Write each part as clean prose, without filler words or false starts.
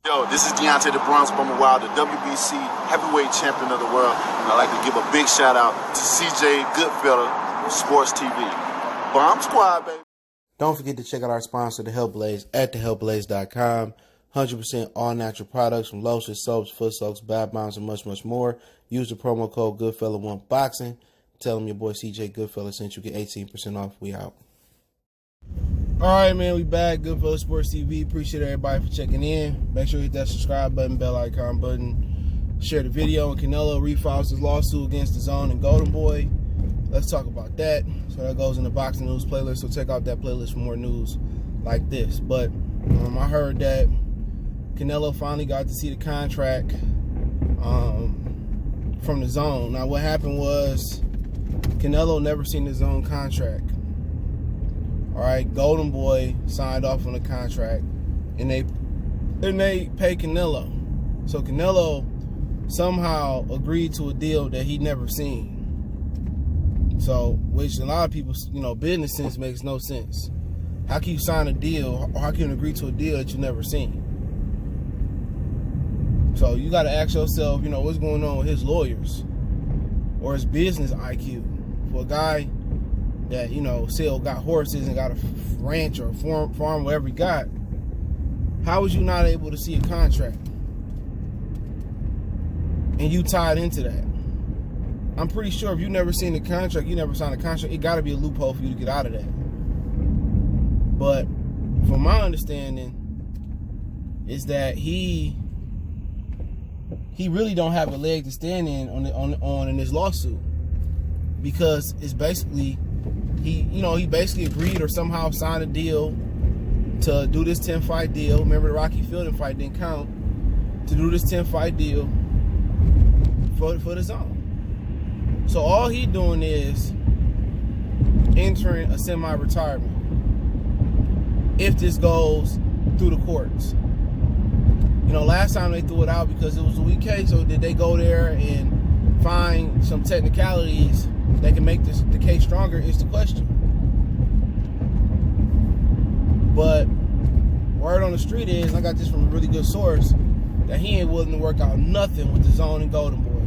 Yo, this is Deontay the Bronx Bummer Wild, the WBC heavyweight champion of the world. And I'd like to give a big shout out to CJ Goodfella, Sports TV. Bomb Squad, baby. Don't forget to check out our sponsor, The Health Blaze, at thehealthblaze.com. 100% all natural products from lotions, soaps, foot soaks, bath bombs, and much, much more. Use the promo code Goodfella1Boxing. Tell them your boy CJ Goodfella sent you, get 18% off. We out. All right, man, we back. Goodfella Sports TV. Appreciate everybody for checking in. Make sure you hit that subscribe button, bell icon button. Share the video. And Canelo refiles his lawsuit against DAZN and Golden Boy. Let's talk about that. So that goes in the boxing news playlist. So check out that playlist for more news like this. But I heard that Canelo finally got to see the contract from the DAZN. Now, what happened was Canelo never seen the DAZN contract. All right, Golden Boy signed off on the contract, and they paid Canelo. So Canelo somehow agreed to a deal that he never seen. So, which a lot of people, business sense makes no sense. How can you sign a deal, or how can you agree to a deal that you never seen? So you got to ask yourself, what's going on with his lawyers or his business IQ for a guy that, still got horses and got a ranch or a farm, whatever he got. How was you not able to see a contract? And you tied into that. I'm pretty sure if you never seen the contract, you never signed a contract, it got to be a loophole for you to get out of that. But from my understanding is that he really don't have a leg to stand in on in this lawsuit, because it's basically he basically agreed or somehow signed a deal to do this 10-fight deal. Remember, the Rocky Fielding fight didn't count. To do this 10-fight deal for the DAZN. So all he doing is entering a semi-retirement if this goes through the courts. Last time they threw it out because it was a weak case. So did they go there and find some technicalities that can make the case stronger is the question. But word on the street is, I got this from a really good source, that he ain't willing to work out nothing with DAZN and Golden Boy.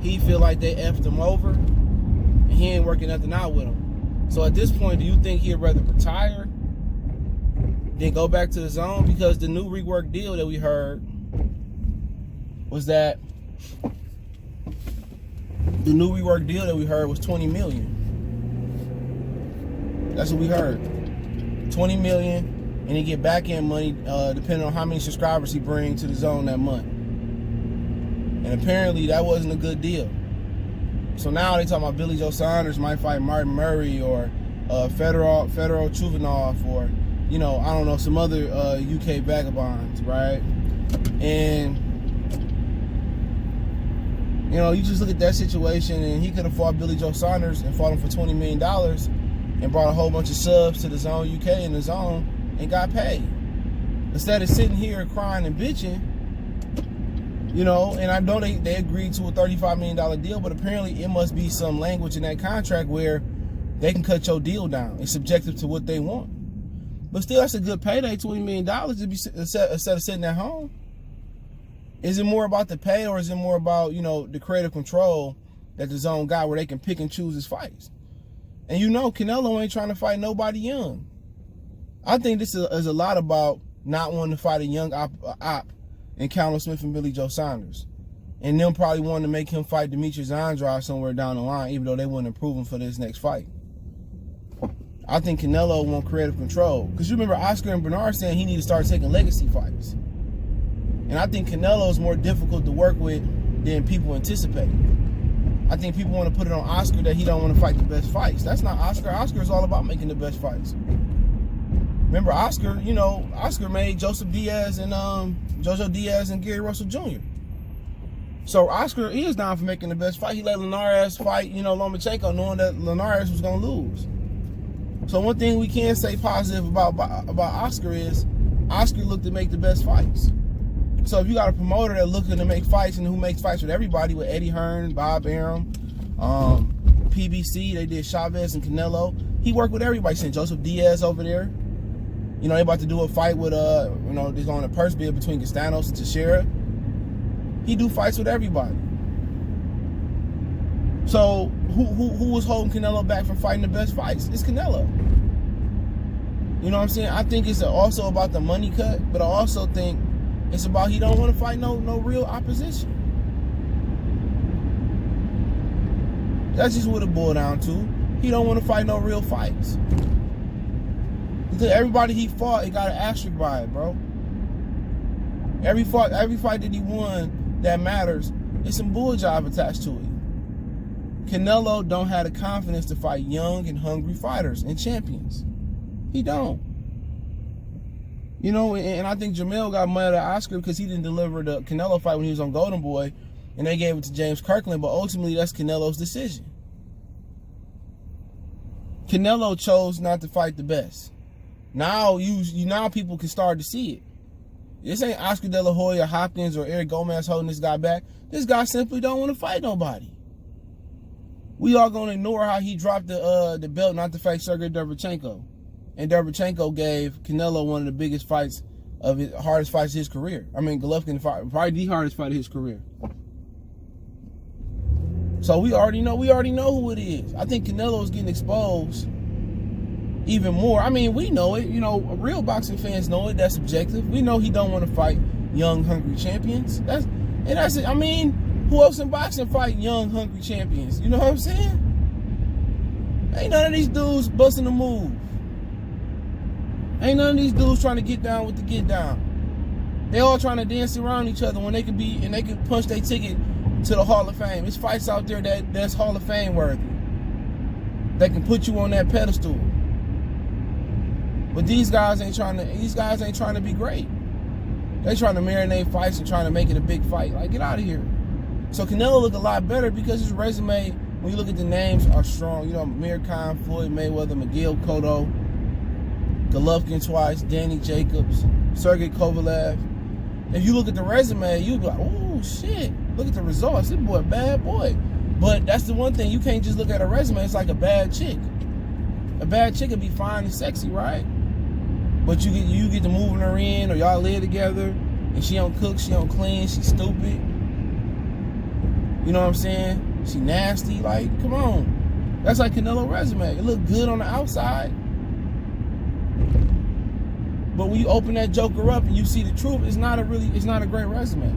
He feel like they effed him over, and he ain't working nothing out with him. So at this point, do you think he'd rather retire than go back to DAZN? Because the new rework deal that we heard was that was $20 million. That's what we heard. $20 million, and he get back end money depending on how many subscribers he brings to DAZN that month. And apparently that wasn't a good deal. So now they talking about Billy Joe Saunders might fight Martin Murray or Fedor Chuvinov, or I don't know, some other UK vagabonds, right? And you just look at that situation, and he could have fought Billy Joe Saunders and fought him for $20 million and brought a whole bunch of subs to DAZN UK and DAZN and got paid. Instead of sitting here crying and bitching, and I know they agreed to a $35 million deal, but apparently it must be some language in that contract where they can cut your deal down. It's subjective to what they want. But still, that's a good payday, $20 million to be instead of sitting at home. Is it more about the pay, or is it more about, the creative control that DAZN got where they can pick and choose his fights? And Canelo ain't trying to fight nobody young. I think this is a lot about not wanting to fight a young op and Callum Smith and Billy Joe Saunders. And them probably wanting to make him fight Demetrius Andrade somewhere down the line, even though they wouldn't approve him for this next fight. I think Canelo want creative control. Because you remember Oscar and Bernard saying he need to start taking legacy fights. And I think Canelo is more difficult to work with than people anticipate. I think people want to put it on Oscar that he don't want to fight the best fights. That's not Oscar. Oscar is all about making the best fights. Remember Oscar, Oscar made Joseph Diaz and Jojo Diaz and Gary Russell Jr. So Oscar is down for making the best fight. He let Linares fight, Lomachenko, knowing that Linares was going to lose. So one thing we can say positive about Oscar is Oscar looked to make the best fights. So if you got a promoter that looking to make fights and who makes fights with everybody, with Eddie Hearn, Bob Arum, PBC, they did Chavez and Canelo. He worked with everybody. Sent Joseph Diaz over there. You know, they about to do a fight with you know, there's on a purse bid between Castanos and Teixeira. He do fights with everybody. So who was holding Canelo back from fighting the best fights? It's Canelo. You know what I'm saying? I think it's also about the money cut, but I also think it's about he don't want to fight no real opposition. That's just what it boiled down to. He don't want to fight no real fights. Because everybody he fought, he got an asterisk by it, bro. Every fight that he won that matters, it's some bull job attached to it. Canelo don't have the confidence to fight young and hungry fighters and champions. He don't. You know, and I think Jamel got mad at Oscar because he didn't deliver the Canelo fight when he was on Golden Boy, and they gave it to James Kirkland, but ultimately that's Canelo's decision. Canelo chose not to fight the best. Now now people can start to see it. This ain't Oscar De La Hoya, Hopkins, or Eric Gomez holding this guy back. This guy simply don't want to fight nobody. We are going to ignore how he dropped the belt not to fight Sergey Derevchenko. And Derevchenko gave Canelo one of the biggest fights of his hardest fights of his career. I mean, Golovkin fought probably the hardest fight of his career. So we already know who it is. I think Canelo is getting exposed even more. I mean, we know it. You know, real boxing fans know it. That's objective. We know he don't want to fight young, hungry champions. That's it. I mean, who else in boxing fight young, hungry champions? You know what I'm saying? Ain't none of these dudes busting a move. Ain't none of these dudes trying to get down with the get down. They all trying to dance around each other when they could be, and they could punch their ticket to the Hall of Fame. There's fights out there that's Hall of Fame worthy. That can put you on that pedestal. But these guys ain't trying to be great. They trying to marinate fights and trying to make it a big fight. Like, get out of here. So Canelo look a lot better because his resume, when you look at the names, are strong. You know, Amir Khan, Floyd Mayweather, Miguel Cotto, Golovkin twice, Danny Jacobs, Sergey Kovalev. If you look at the resume, you be like, oh shit, look at the results. This boy a bad boy. But that's the one thing, you can't just look at a resume. It's like a bad chick. A bad chick can be fine and sexy, right? But you get to moving her in, or y'all live together, and she don't cook, she don't clean, she's stupid. You know what I'm saying? She nasty. Like, come on. That's like Canelo resume. It look good on the outside. But when you open that joker up and you see the truth, it's not a great resume.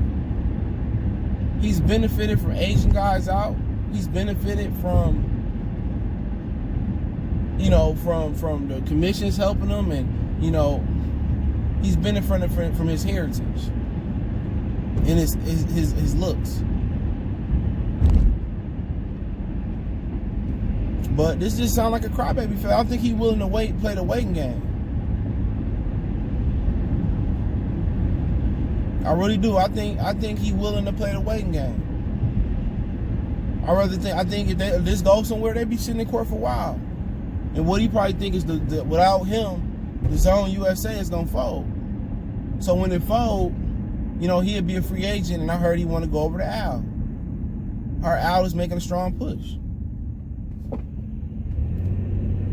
He's benefited from Asian guys out. He's benefited from, you know, from the commissions helping him, and, you know, he's benefited from his heritage and his looks. But this just sounds like a crybaby fella. I don't think he's willing to play the waiting game. I really do. I think he's willing to play the waiting game. I think if this goes somewhere, they'd be sitting in court for a while. And what he probably think is without him, the DAZN USA is gonna fold. So when it fold, you know, he'd be a free agent, and I heard he want to go over to Al. Al is making a strong push.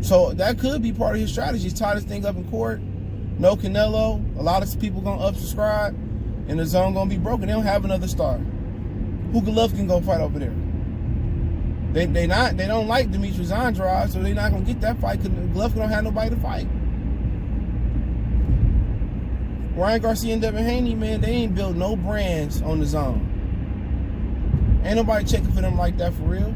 So that could be part of his strategy. Tie this thing up in court. No Canelo. A lot of people gonna unsubscribe, and the DAZN gonna be broken. They don't have another star. Who Golovkin gonna fight over there? They don't like Demetrius Andrade, so they're not gonna get that fight because Golovkin don't have nobody to fight. Ryan Garcia and Devin Haney, man, they ain't built no brands on the DAZN. Ain't nobody checking for them like that for real.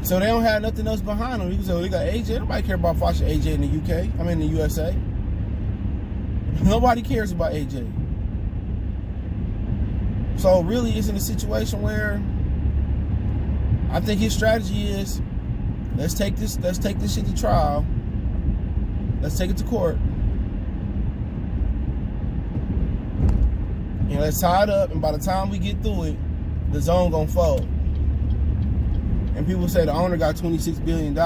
So they don't have nothing else behind them. You can say, well, they got AJ. Nobody care about watching AJ in the UK. I mean, in the USA. Nobody cares about AJ. So really, it's in a situation where I think his strategy is, let's take this shit to trial. Let's take it to court. And let's tie it up. And by the time we get through it, the DAZN gonna fold. And people say the owner got $26 billion.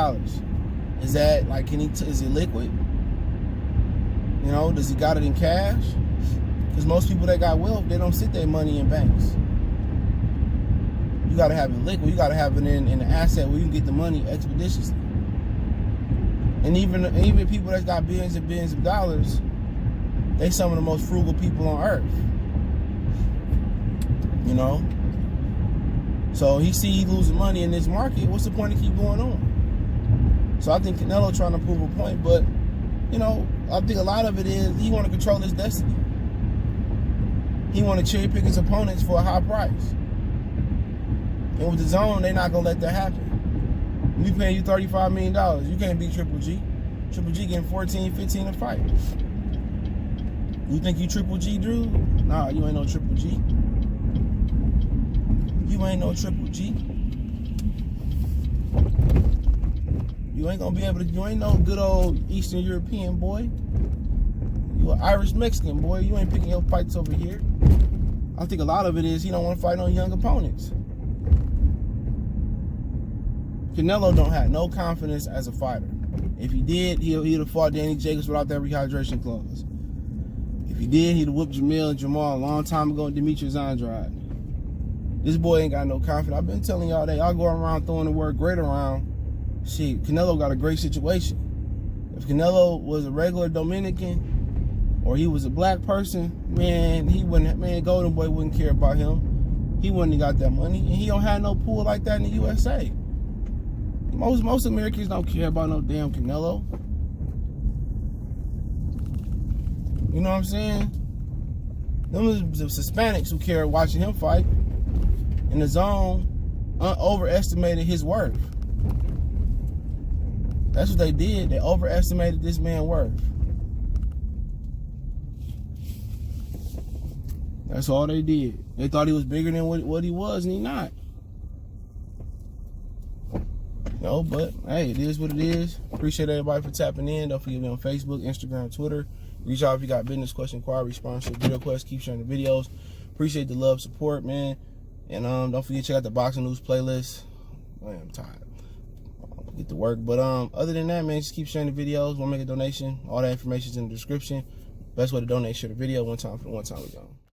Is that, like, is it liquid? You know, does he got it in cash? Because most people that got wealth, they don't sit their money in banks. You got to have it liquid. You got to have it in an asset where you can get the money expeditiously. And even people that's got billions and billions of dollars, they some of the most frugal people on earth. You know? So he losing money in this market. What's the point to keep going on? So I think Canelo trying to prove a point, but you know, I think a lot of it is he want to control his destiny. He want to cherry pick his opponents for a high price. And with the DAZN, they not gonna let that happen. We paying you $35 million. You can't beat Triple G. Triple G getting 14, 15 a fight. You think you Triple G, Drew? Nah, you ain't no Triple G. You ain't no Triple G. You ain't gonna be able to, you ain't no good old Eastern European boy. You an Irish Mexican boy. You ain't picking your fights over here. I think a lot of it is he don't want to fight on young opponents. Canelo don't have no confidence as a fighter. If he did, he'd have fought Danny Jacobs without that rehydration clause. If he did, he'd have whooped Jamil and Jamal a long time ago and Demetrius Andrade. This boy ain't got no confidence. I've been telling y'all that. Y'all go around throwing the word great around. Shit, Canelo got a great situation. If Canelo was a regular Dominican or he was a black person, man, he wouldn't, man, Golden Boy wouldn't care about him. He wouldn't have got that money. And he don't have no pool like that in the USA. Most Americans don't care about no damn Canelo. You know what I'm saying? Them is the Hispanics who care watching him fight. And the DAZN overestimated his worth. That's what they did. They overestimated this man's worth. That's all they did. They thought he was bigger than what he was, and he not. No, but hey, it is what it is. Appreciate everybody for tapping in. Don't forget me on Facebook, Instagram, Twitter. Reach out if you got business, question, inquiry, sponsorship, video requests. Keep sharing the videos. Appreciate the love, support, man. And don't forget to check out the boxing news playlist. Man, I'm tired. I'll get to work. But other than that, man, just keep sharing the videos. Want to make a donation? All that information is in the description. Best way to donate, share the video one time for the one time we go.